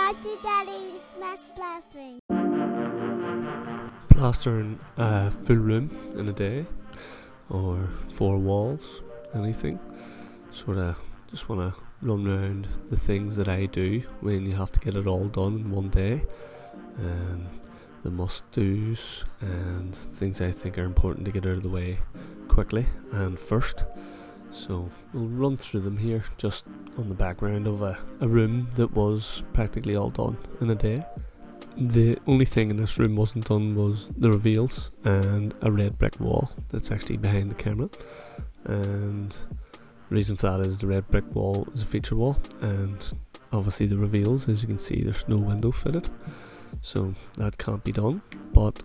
Auntie Daddy smack plastering. Plastering a full room in a day, or 4 walls, anything. Sort of just want to run around the things that I do when you have to get it all done in one day, and the must-dos and things I think are important to get out of the way quickly and first. So we'll run through them here, just on the background of a room that was practically all done in a day. The only thing in this room wasn't done was the reveals and a red brick wall that's actually behind the camera. And the reason for that is the red brick wall is a feature wall, and obviously the reveals, as you can see, there's no window fitted, so that can't be done. But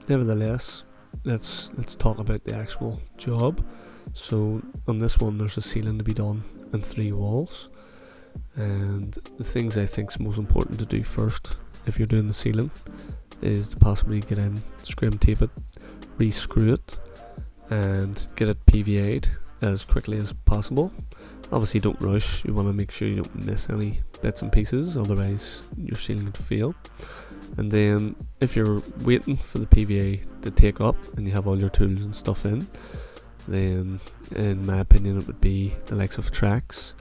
nevertheless, let's talk about the actual job. So on this one, there's a ceiling to be done and 3 walls, and the things I think is most important to do first if you're doing the ceiling is to possibly get in, scrim tape it, re-screw it, and get it PVA'd as quickly as possible. Obviously don't rush, you want to make sure you don't miss any bits and pieces, otherwise your ceiling could fail. And then if you're waiting for the PVA to take up and you have all your tools and stuff in, then in my opinion it would be the likes of tracks,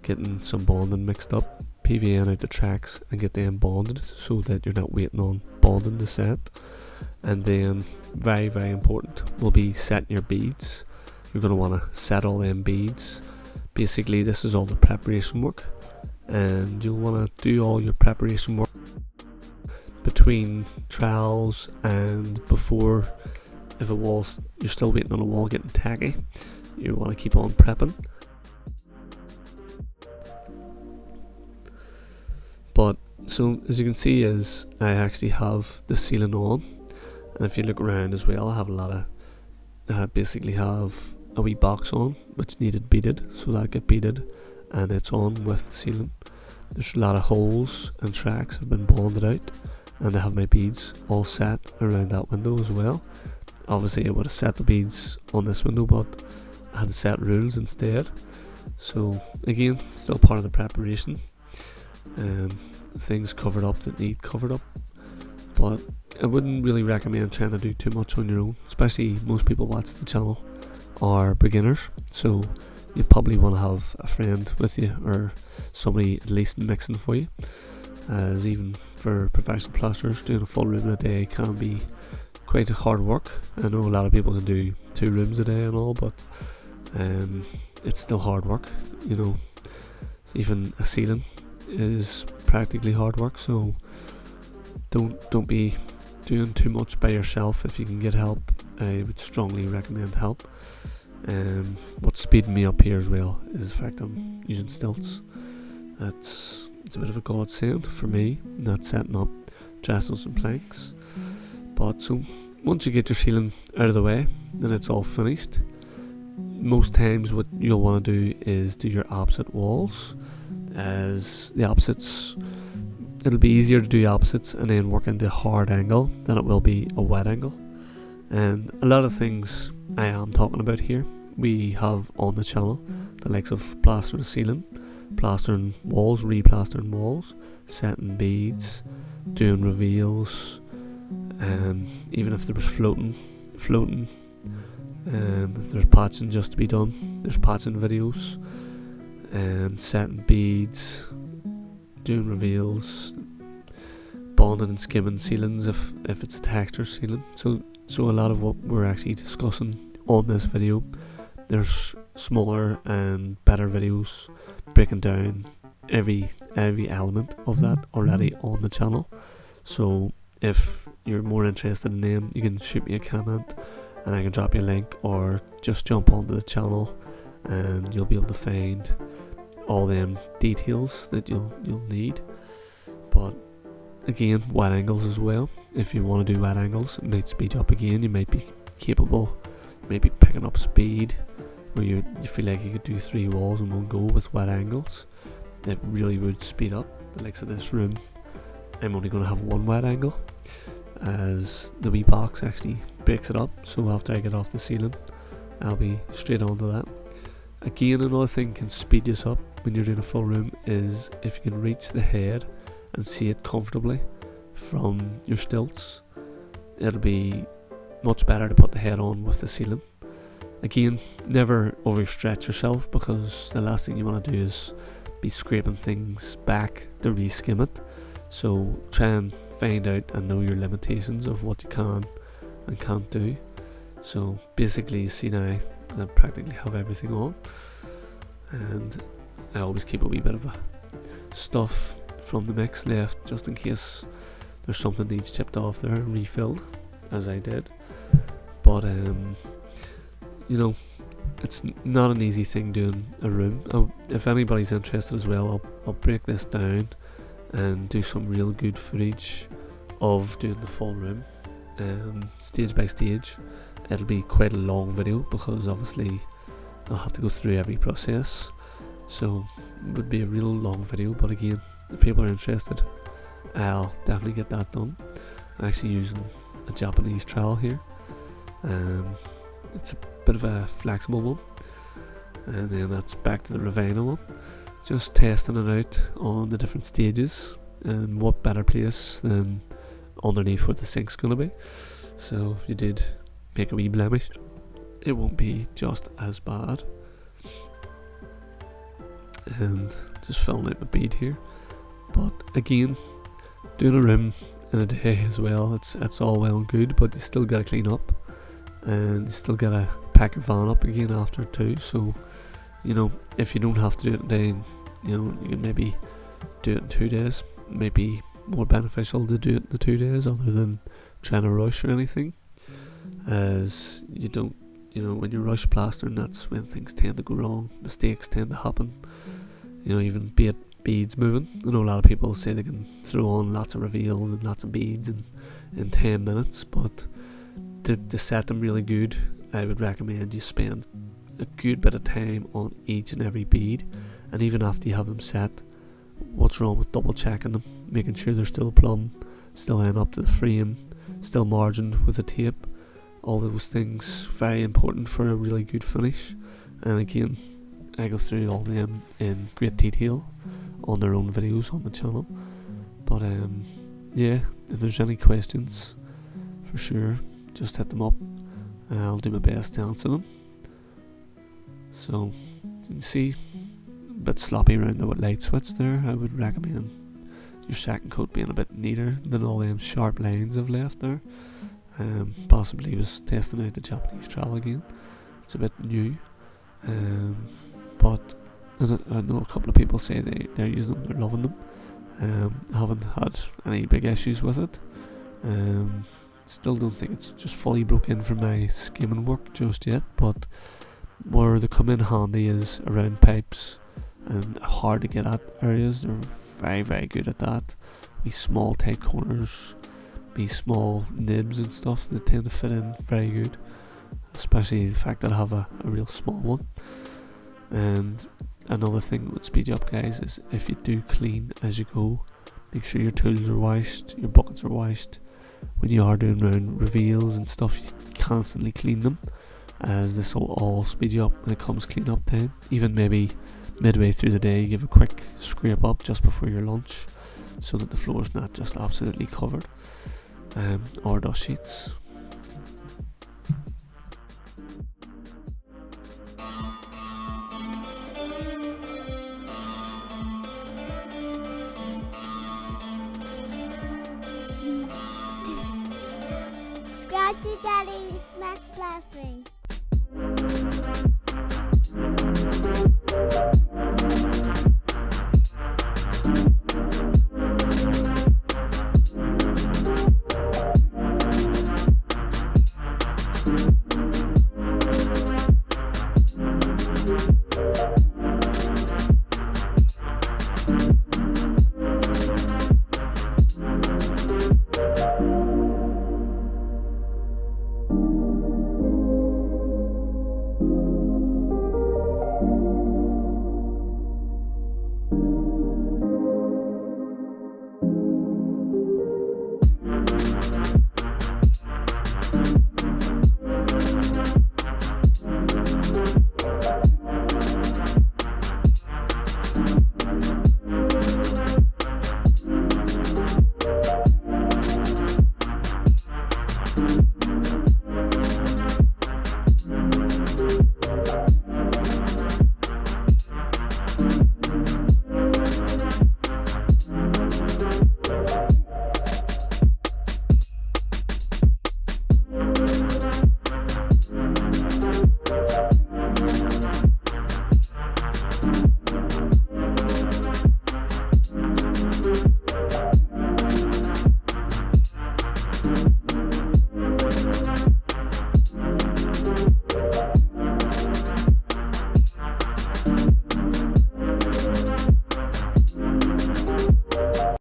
getting some bonding mixed up, PVAing out the tracks and get them bonded so that you're not waiting on bonding the set. And then very very important will be setting your beads. You're going to want to set all them beads. Basically this is all the preparation work, and you'll want to do all your preparation work between trials and before. If you're still waiting on a wall getting tacky, you want to keep on prepping. But so as you can see, is I actually have the ceiling on, and if you look around as well, I have basically have a wee box on which needed beaded, so that get beaded and it's on with the ceiling. There's a lot of holes and tracks have been bonded out, and I have my beads all set around that window as well. Obviously I would have set the beads on this window, but I had to set rules instead. So again, still part of the preparation. Things covered up that need covered up, but I wouldn't really recommend trying to do too much on your own, especially most people watch the channel are beginners, so you probably want to have a friend with you or somebody at least mixing for you, as even for professional plasterers doing a full room in a day can be quite hard work. I know a lot of people can do 2 rooms a day and all, but it's still hard work, you know. Even a ceiling is practically hard work, so don't be doing too much by yourself. If you can get help, I would strongly recommend help. What's speeding me up here as well is the fact I'm using stilts. It's a bit of a godsend for me, not setting up trestles and planks. But so once you get your ceiling out of the way and it's all finished, most times what you'll want to do is do your opposite walls, as the opposites, it'll be easier to do opposites and then work into a hard angle than it will be a wet angle. And a lot of things I am talking about here we have on the channel, the likes of plastering the ceiling, plastering walls, replastering walls, setting beads, doing reveals, even if there was floating, if there's patching just to be done, there's patching videos, setting beads, doing reveals, bonding and skimming ceilings if it's a texture ceiling. So a lot of what we're actually discussing on this video, there's smaller and better videos breaking down every element of that already on the channel. So if you're more interested in them, you can shoot me a comment and I can drop you a link, or just jump onto the channel and you'll be able to find all them details that you'll need. But again, wet angles as well. If you want to do wet angles, it might speed you up again. You might be capable, maybe picking up speed, where you feel like you could do 3 walls in one go with wet angles. It really would speed up. The likes of this room, I'm only going to have 1 wet angle, as the wee box actually breaks it up. So after I get off the ceiling, I'll be straight onto that. Again, another thing can speed this up when you're doing a full room is if you can reach the head and see it comfortably from your stilts, it'll be much better to put the head on with the ceiling. Again, never overstretch yourself, because the last thing you want to do is be scraping things back to reskim it. So try and find out and know your limitations of what you can and can't do. So basically, you see now I practically have everything on, and I always keep a wee bit of a stuff from the mix left just in case there's something needs chipped off there and refilled, as I did. But you know, it's not an easy thing doing a room. If anybody's interested as well, I'll break this down and do some real good footage of doing the full room, stage by stage. It'll be quite a long video, because obviously I'll have to go through every process, so it would be a real long video. But again, if people are interested, I'll definitely get that done. I'm actually using a Japanese trowel here. It's a bit of a flexible one, and then that's back to the Ravena one. Just testing it out on the different stages, and what better place than underneath where the sink's going to be. So if you did make a wee blemish, it won't be just as bad. And just filling out my bead here. But again, doing a room in a day as well, it's all well and good, but you still gotta clean up, and you still gotta pack your van up again after too. So, you know, if you don't have to do it in a day, you know, you can maybe do it in 2 days. Maybe more beneficial to do it in the 2 days, other than trying to rush or anything, as you don't, you know, when you rush plastering, that's when things tend to go wrong, mistakes tend to happen. You know, even be it beads moving. I know a lot of people say they can throw on lots of reveals and lots of beads in 10 minutes, but to set them really good, I would recommend you spend a good bit of time on each and every bead. And even after you have them set, what's wrong with double checking them, making sure they're still plumb, still end up to the frame, still margined with a tape. All those things very important for a really good finish. And again, I go through all them in great detail on their own videos on the channel. But yeah, if there's any questions, for sure, just hit them up. I'll do my best to answer them. So you can see a bit sloppy around the light switch there. I would recommend your second coat being a bit neater than all them sharp lines I've left there. Possibly was testing out the Japanese trowel again. It's a bit new, but I know a couple of people say they're using them, they're loving them. I haven't had any big issues with it. Still don't think it's just fully broke in for my skimming work just yet, but where they come in handy is around pipes and hard to get at areas. They're very, very good at that. These small tight corners, these small nibs and stuff, they tend to fit in very good, especially the fact that I have a real small one. And another thing that would speed you up, guys, is if you do clean as you go, make sure your tools are washed, your buckets are washed. When you are doing round reveals and stuff, you constantly clean them, as this will all speed you up when it comes clean up time. Even maybe midway through the day, give a quick scrape up just before your lunch, so that the floor is not just absolutely covered, or dust sheets. Subscribe to Daddy Smack Plastering. bye.